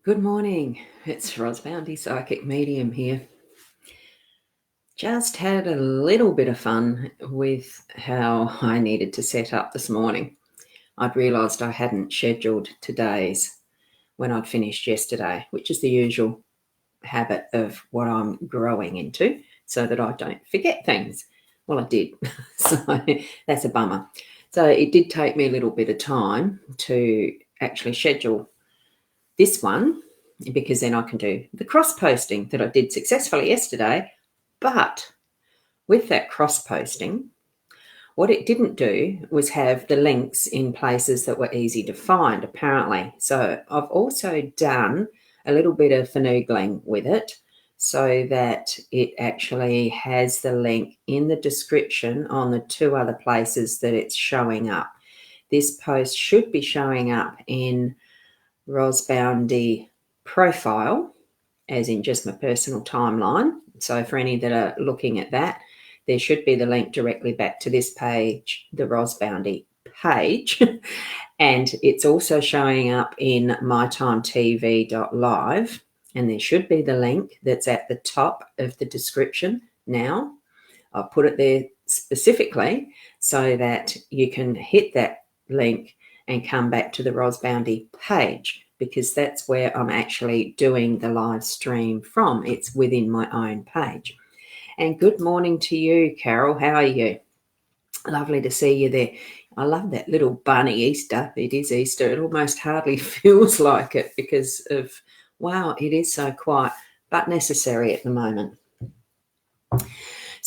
Good morning. It's Ros Bounty, Psychic Medium here. Just had a little bit of fun with how I needed to set up this morning. I'd realised I hadn't scheduled today's when I'd finished yesterday, which is the usual habit of what I'm growing into so that I don't forget things. Well, I did. So that's a bummer. So it did take me a little bit of time to actually schedule this one, because then I can do the cross posting that I did successfully yesterday. But with that cross posting, what it didn't do was have the links in places that were easy to find, apparently. So I've also done a little bit of finagling with it so that it actually has the link in the description on the two other places that it's showing up. This post should be showing up in Ros Bounty profile, as in just my personal timeline. So for any that are looking at that, there should be the link directly back to this page, the Ros Bounty page. And it's also showing up in mytimetv.live. And there should be the link that's at the top of the description now. I'll put it there specifically so that you can hit that link and come back to the Ros Bounty page, because that's where I'm actually doing the live stream from. It's within my own page. And good morning to you, Carol. How are you? Lovely to see you there. I love that little bunny Easter. It is Easter. It almost hardly feels like it because of, wow, it is so quiet, but necessary at the moment.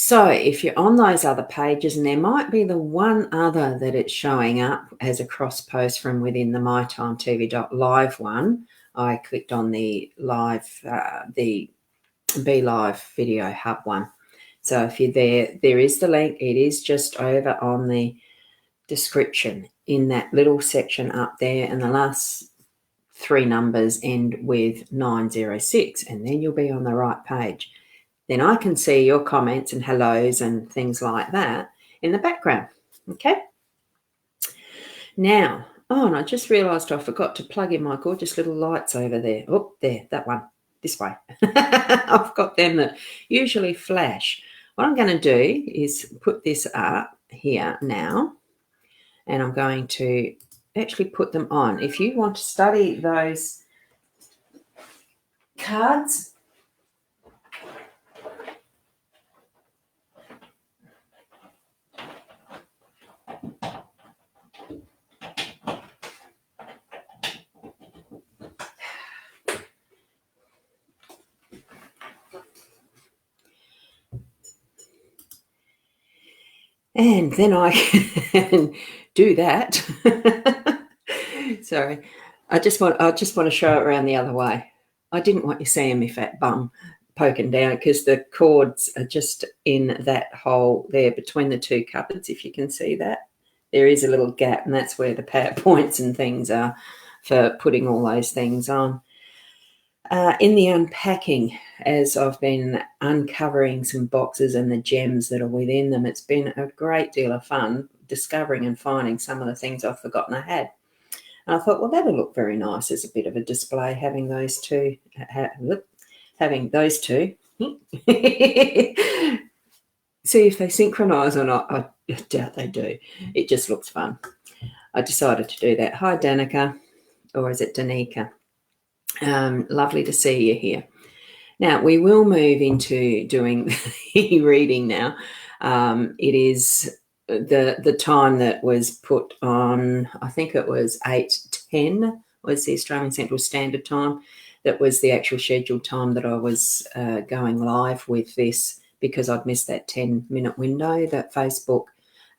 So if you're on those other pages, and there might be the one other that it's showing up as a cross post from within the mytimetv.live one, I clicked on the live, the Be Live Video Hub one. So if you're there is the link. It is just over on the description in that little section up there, and the last three numbers end with 906, and then you'll be on the right page. Then I can see your comments and hellos and things like that in the background. Okay. Now, and I just realised I forgot to plug in my gorgeous little lights over there. Oh, there, that one, this way. I've got them that usually flash. What I'm going to do is put this up here now, and I'm going to actually put them on. If you want to study those cards, and then I can do that. Sorry, I just want to show it around the other way. I didn't want you seeing me fat bum poking down, because the cords are just in that hole there between the two cupboards. If you can see that, there is a little gap, and that's where the PowerPoints and things are for putting all those things on. In the unpacking, as I've been uncovering some boxes and the gems that are within them, it's been a great deal of fun discovering and finding some of the things I've forgotten I had. And I thought, well, that'll look very nice as a bit of a display, having those two. See if they synchronise or not. I doubt they do. It just looks fun. I decided to do that. Hi, Danica, or is it Danica? Lovely to see you here. Now, we will move into doing the reading now. It is the time that was put on, I think it was 8:10 was the Australian Central Standard Time. That was the actual scheduled time that I was going live with this, because I'd missed that 10-minute window that Facebook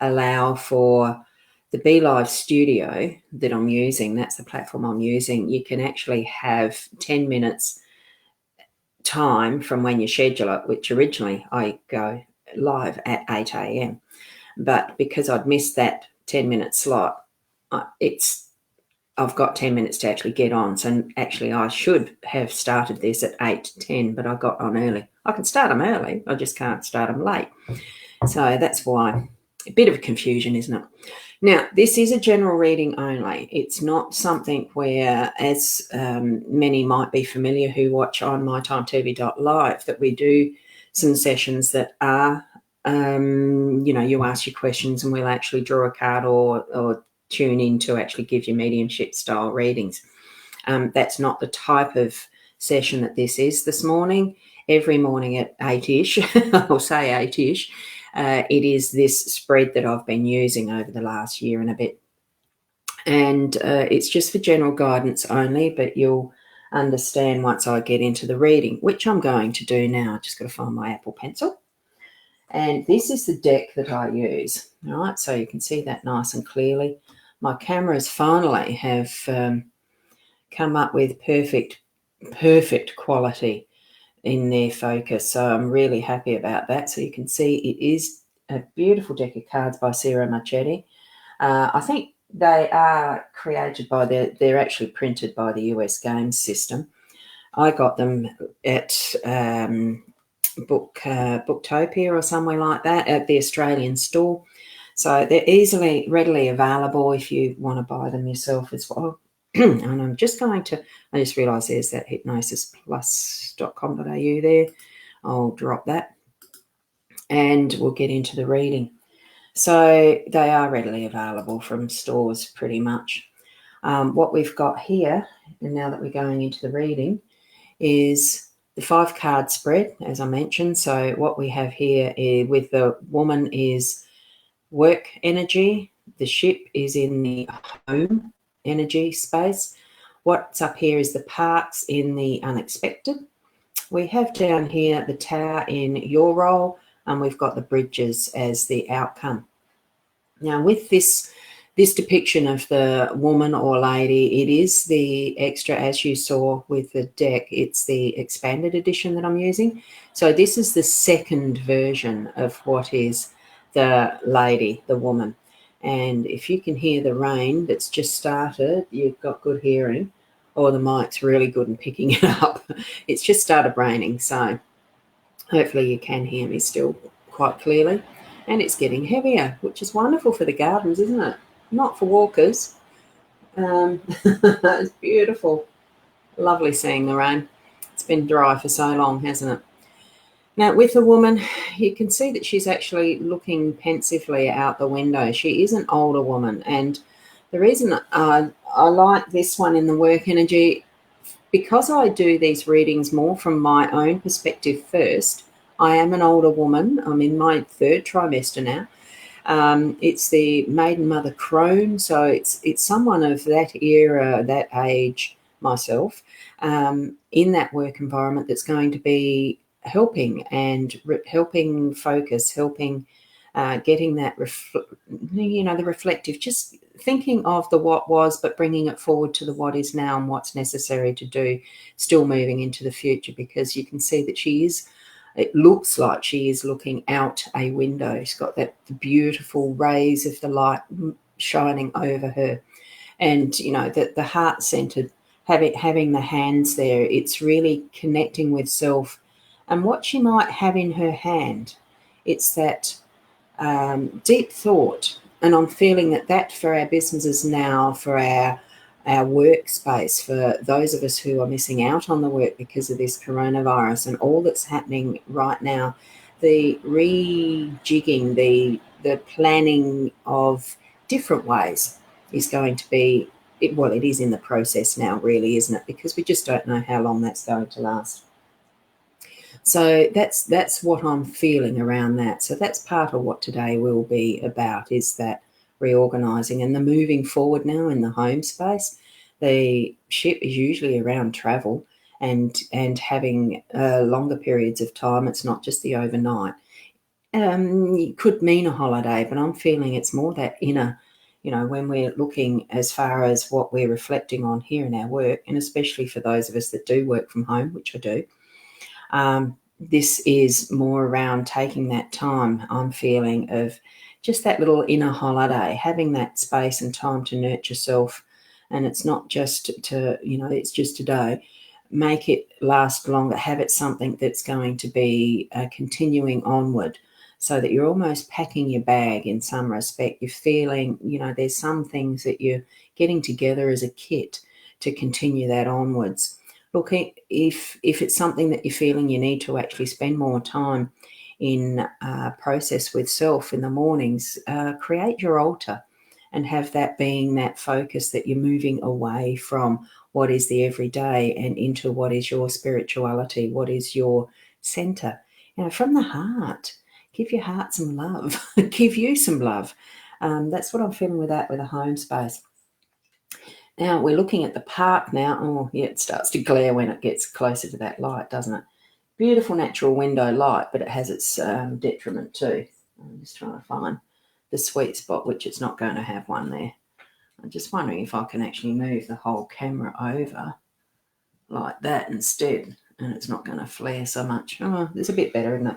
allow for the Be Live Studio that I'm using. That's the platform I'm using. You can actually have 10 minutes time from when you schedule it, which originally I go live at 8 a.m. But because I'd missed that 10-minute slot, I've got 10 minutes to actually get on. So actually I should have started this at 8:10, but I got on early. I can start them early, I just can't start them late. So that's why. A bit of confusion, isn't it? Now, this is a general reading only. It's not something where, as many might be familiar who watch on mytimetv.live, that we do some sessions that are, you ask your questions and we'll actually draw a card or tune in to actually give you mediumship style readings. That's not the type of session that this is this morning. Every morning at 8-ish, I'll say 8-ish, it is this spread that I've been using over the last year and a bit. And it's just for general guidance only, but you'll understand once I get into the reading, which I'm going to do now. I've just got to find my Apple Pencil. And this is the deck that I use. All right, so you can see that nice and clearly. My cameras finally have come up with perfect quality in their focus. So I'm really happy about that. So you can see it is a beautiful deck of cards by Sarah Marchetti. I think they are created by they're actually printed by the US Games System. I got them at Booktopia or somewhere like that at the Australian store. So they're readily available if you want to buy them yourself as well. And I'm just going to, I just realised there's that hypnosisplus.com.au there. I'll drop that and we'll get into the reading. So they are readily available from stores pretty much. What we've got here, and now that we're going into the reading, is the 5-card spread, as I mentioned. So what we have here with the woman is work energy. The ship is in the home energy space. What's up here is the parks in the unexpected. We have down here the tower in your role, and we've got the bridges as the outcome. Now, with this depiction of the woman or lady, it is the extra, as you saw with the deck, it's the expanded edition that I'm using. So this is the second version of what is the lady, the woman. And if you can hear the rain that's just started, you've got good hearing, or the mic's really good in picking it up. It's just started raining, so hopefully you can hear me still quite clearly. And it's getting heavier, which is wonderful for the gardens, isn't it? Not for walkers. It's beautiful. Lovely seeing the rain. It's been dry for so long, hasn't it? Now, with the woman, you can see that she's actually looking pensively out the window. She is an older woman, and the reason I like this one in the work energy, because I do these readings more from my own perspective first. I am an older woman. I'm in my 3rd trimester now. It's the maiden mother crone, so it's someone of that era, that age, myself, in that work environment that's going to be helping and helping focus, helping getting that the reflective, just thinking of the what was, but bringing it forward to the what is now and what's necessary to do, still moving into the future, because you can see that it looks like she is looking out a window. She's got that beautiful rays of the light shining over her. And, the heart-centered, having the hands there, it's really connecting with self and what she might have in her hand. It's that deep thought. And I'm feeling that for our businesses now, for our workspace, for those of us who are missing out on the work because of this coronavirus and all that's happening right now, the rejigging, the planning of different ways is going to be, it is in the process now, really, isn't it? Because we just don't know how long that's going to last. So that's what I'm feeling around that. So that's part of what today will be about, is that reorganising and the moving forward now in the home space. The ship is usually around travel and having longer periods of time. It's not just the overnight. It could mean a holiday, but I'm feeling it's more that inner, when we're looking as far as what we're reflecting on here in our work, and especially for those of us that do work from home, which I do. This is more around taking that time, I'm feeling, of just that little inner holiday, having that space and time to nurture self. And it's not just it's just today. Make it last longer, have it something that's going to be continuing onward. so that you're almost packing your bag in some respect. You're feeling, there's some things that you're getting together as a kit to continue that onwards. Look, if it's something that you're feeling you need to actually spend more time in process with self in the mornings, create your altar and have that being that focus that you're moving away from what is the everyday and into what is your spirituality, what is your center. From the heart, give your heart some love, give you some love. That's what I'm feeling with that, with a home space. Now we're looking at the park now. Oh, yeah, it starts to glare when it gets closer to that light, doesn't it? Beautiful natural window light, but it has its detriment too. I'm just trying to find the sweet spot, which it's not going to have one there. I'm just wondering if I can actually move the whole camera over like that instead, and it's not going to flare so much. Oh, it's a bit better, isn't it?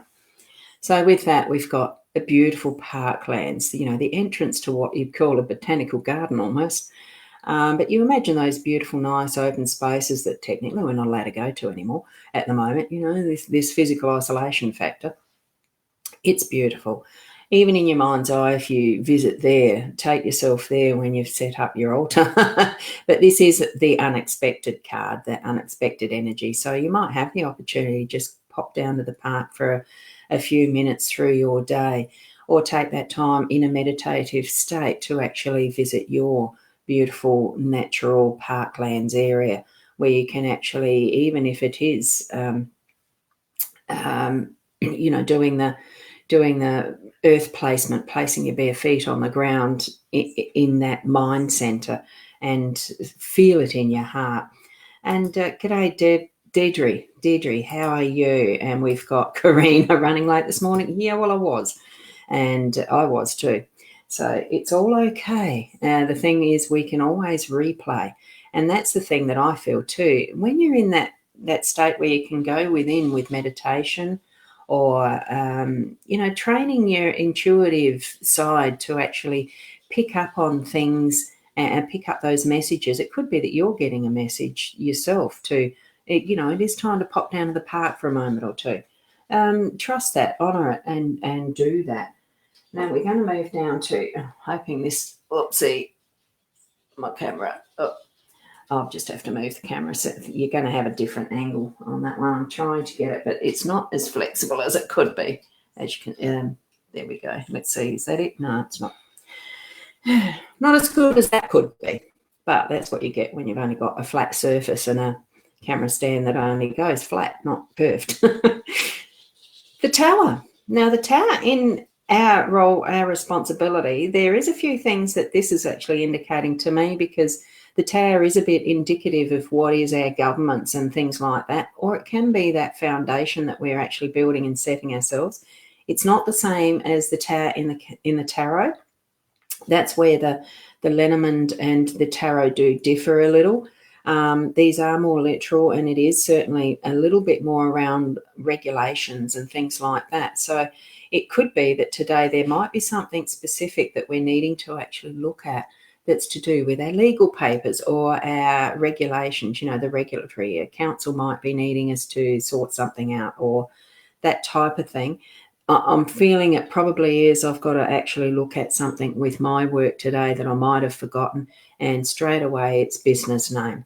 So with that, we've got a beautiful parklands, the entrance to what you'd call a botanical garden almost. But you imagine those beautiful, nice open spaces that technically we're not allowed to go to anymore at the moment, this physical isolation factor. It's beautiful. Even in your mind's eye, if you visit there, take yourself there when you've set up your altar. But this is the unexpected card, that unexpected energy. So you might have the opportunity to just pop down to the park for a few minutes through your day, or take that time in a meditative state to actually visit your beautiful natural parklands area, where you can actually, even if it is, doing the earth placement, placing your bare feet on the ground in that mind center, and feel it in your heart. And g'day, Deirdre, how are you? And we've got Karina running late this morning. Yeah, well, I was. And I was too. So it's all okay. The thing is, we can always replay. And that's the thing that I feel too. When you're in that state where you can go within with meditation, or, training your intuitive side to actually pick up on things and pick up those messages. It could be that you're getting a message yourself to, it is time to pop down to the park for a moment or two. Trust that, honour it, and do that. Now we're going to move down to, hoping this, oopsie, my camera, I'll just have to move the camera, so you're going to have a different angle on that one. I'm trying to get it, but it's not as flexible as it could be. As you can, there we go. Let's see, is that it? No, it's not. Not as good as that could be, but that's what you get when you've only got a flat surface and a camera stand that only goes flat, not curved. The tower. Now, the tower, in our role, our responsibility, there is a few things that this is actually indicating to me, because the tower is a bit indicative of what is our governments and things like that, or it can be that foundation that we're actually building and setting ourselves. It's not the same as the tower in the tarot. That's where the Lenormand and the tarot do differ a little. These are more literal, and it is certainly a little bit more around regulations and things like that. So it could be that today there might be something specific that we're needing to actually look at, that's to do with our legal papers or our regulations. The regulatory council might be needing us to sort something out, or that type of thing. I'm feeling it probably is I've got to actually look at something with my work today that I might have forgotten, and straight away it's business name.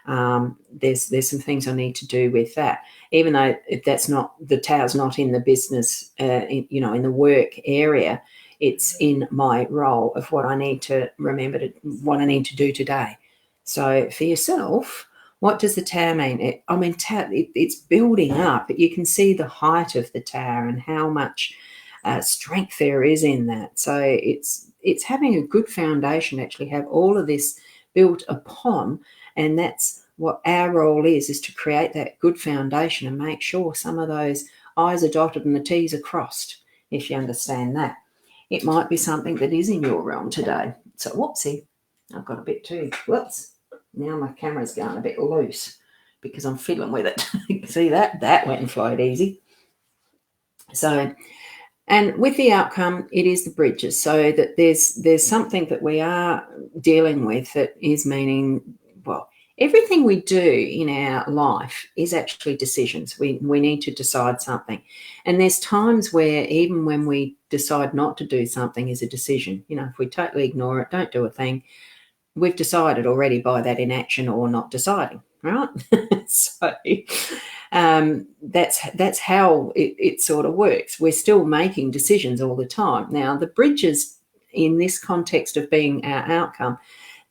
There's some things I need to do with that, even though that's not, the tower's not in the business, in the work area. It's in my role of what I need to remember what I need to do today. So for yourself, what does the tower mean? It's building up. You can see the height of the tower and how much strength there is in that. So it's having a good foundation to actually have all of this built upon, and that's what our role is to create that good foundation and make sure some of those I's are dotted and the T's are crossed, if you understand that. It might be something that is in your realm today. So, whoopsie, I've got a bit too, whoops. Now my camera's going a bit loose because I'm fiddling with it. See that? That went and flowed easy. So, and with the outcome, it is the bridges. So that there's something that we are dealing with that is meaning, well, everything we do in our life is actually decisions. We need to decide something. And there's times where even when we decide not to do something is a decision. If we totally ignore it, don't do a thing, we've decided already by that inaction or not deciding, right? So that's how it sort of works. We're still making decisions all the time. Now, the bridges in this context of being our outcome,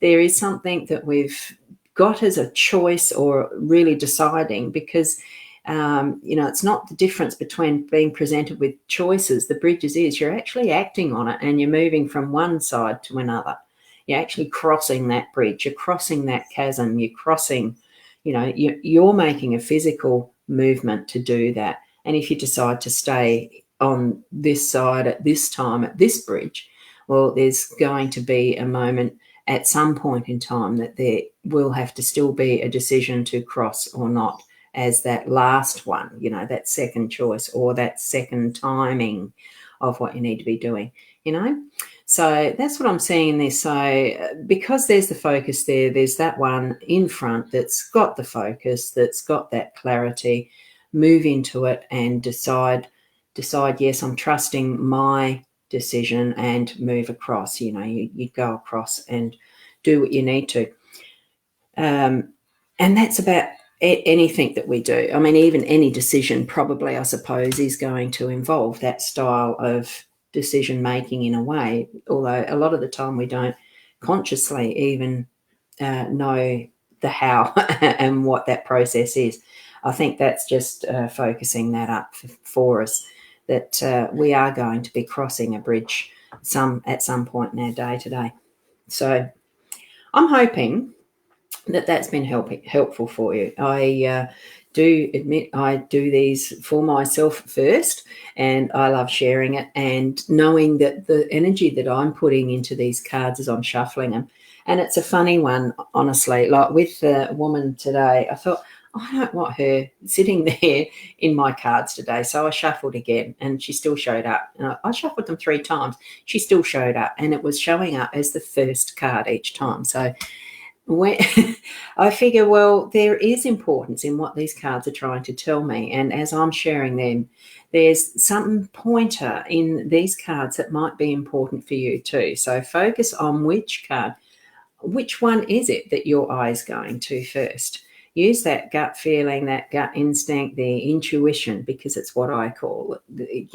there is something that we've got as a choice or really deciding, because it's not the difference between being presented with choices. The bridges is you're actually acting on it and you're moving from one side to another. You're actually crossing that bridge. You're crossing that chasm. You're crossing, you're making a physical movement to do that. And if you decide to stay on this side at this time at this bridge, well, there's going to be a moment at some point in time that there will have to still be a decision to cross or not as that last one, that second choice or that second timing of what you need to be doing, So that's what I'm seeing in this. So because there's the focus there's that one in front that's got the focus, that's got that clarity. Move into it and decide, yes, I'm trusting my decision, and move across. You go across and do what you need to. And that's about anything that we do. I mean, even any decision probably, I suppose, is going to involve that style of decision making in a way, although a lot of the time we don't consciously even know the how and what that process is. I think that's just focusing that up for us, that we are going to be crossing a bridge at some point in our day today. So I'm hoping that that's been helpful for you. I do admit I do these for myself first, and I love sharing it and knowing that the energy that I'm putting into these cards as I'm shuffling them. And it's a funny one, honestly. Like with the woman today, I thought, I don't want her sitting there in my cards today. So I shuffled again, and she still showed up. And I shuffled them 3 times. She still showed up, and it was showing up as the first card each time. So when I figure, well, there is importance in what these cards are trying to tell me. And as I'm sharing them, there's some pointer in these cards that might be important for you too. So focus on which card, which one is it that your eye is going to first. Use that gut feeling, that gut instinct, the intuition, because it's what I call it.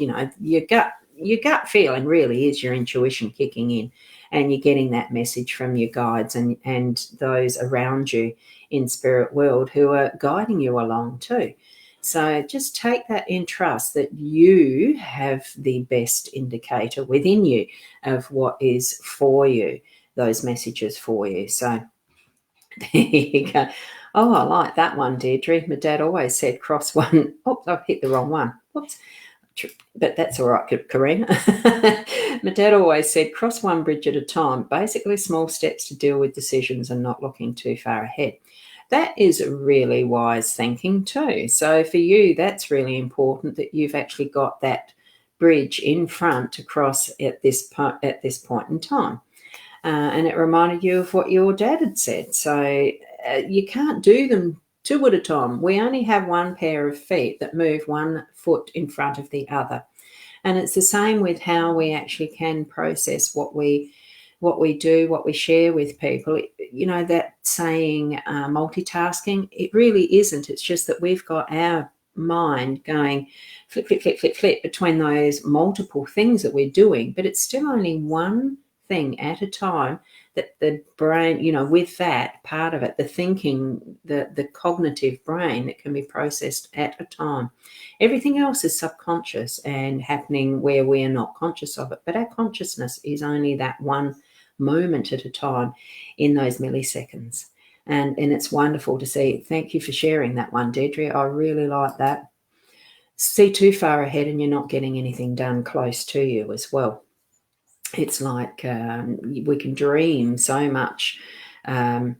Your gut feeling really is your intuition kicking in, and you're getting that message from your guides and those around you in spirit world who are guiding you along too. So just take that in trust that you have the best indicator within you of what is for you, those messages for you. So there you go. Oh, I like that one, Deirdre. My dad always said cross one. Oh, I've hit the wrong one. Whoops. But that's all right, Karina. My dad always said cross one bridge at a time, basically small steps to deal with decisions and not looking too far ahead. That is really wise thinking too. So for you, that's really important that you've actually got that bridge in front to cross at this point in time. And it reminded you of what your dad had said. So you can't do them 2 at a time. We only have one pair of feet that move one foot in front of the other. And it's the same with how we actually can process what we do, what we share with people. That saying multitasking, it really isn't. It's just that we've got our mind going flip, flip, flip, flip, flip between those multiple things that we're doing, but it's still only one thing at a time that the brain, with that part of it, the thinking, the cognitive brain that can be processed at a time. Everything else is subconscious and happening where we are not conscious of it. But our consciousness is only that one moment at a time in those milliseconds. And it's wonderful to see. Thank you for sharing that one, Deirdre. I really like that. See too far ahead and you're not getting anything done close to you as well. It's like we can dream so much. Go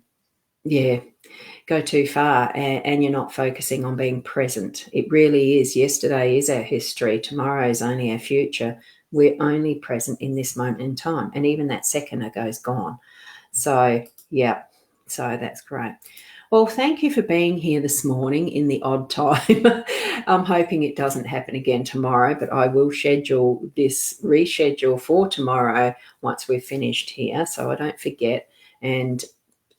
too far and you're not focusing on being present. It really is. Yesterday is our history. Tomorrow is only our future. We're only present in this moment in time. And even that second ago is gone. So, yeah. So that's great. Well, thank you for being here this morning in the odd time. I'm hoping it doesn't happen again tomorrow, but I will reschedule for tomorrow once we're finished here, so I don't forget, and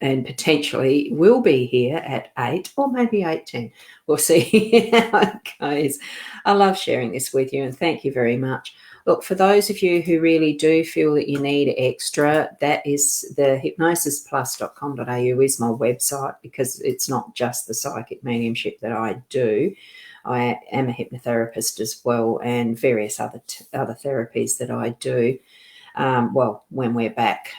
potentially will be here at 8 or maybe 8:10. We'll see how it goes. I love sharing this with you, and thank you very much. Look, for those of you who really do feel that you need extra, that is the hypnosisplus.com.au is my website, because it's not just the psychic mediumship that I do. I am a hypnotherapist as well, and various other therapies that I do. When we're back,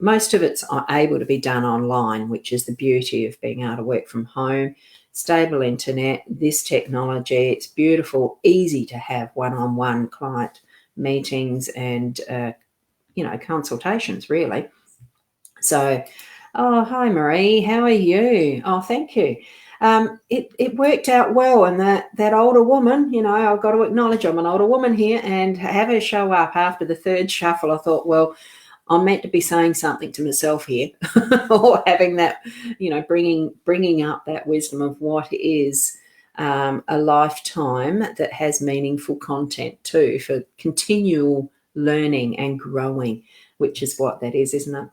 most of it's able to be done online, which is the beauty of being able to work from home. Stable internet, this technology, it's beautiful, easy to have one-on-one client meetings and consultations, really. So, oh, hi Marie, how are you? Oh, thank you. It worked out well, and that older woman, I've got to acknowledge I'm an older woman here, and have her show up after the third shuffle. I thought, well, I'm meant to be saying something to myself here, or having that, bringing up that wisdom of what is a lifetime that has meaningful content too, for continual learning and growing, which is what that is, isn't it?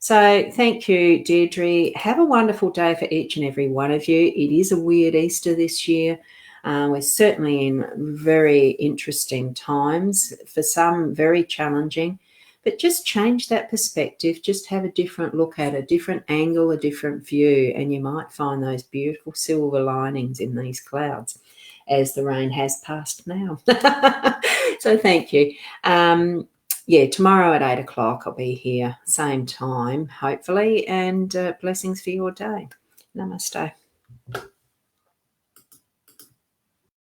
So thank you, Deirdre. Have a wonderful day for each and every one of you. It is a weird Easter this year. We're certainly in very interesting times, for some very challenging, but just change that perspective. Just have a different look at a different angle, a different view, and you might find those beautiful silver linings in these clouds as the rain has passed now. So thank you. Tomorrow at 8 o'clock I'll be here, same time, hopefully, and blessings for your day. Namaste.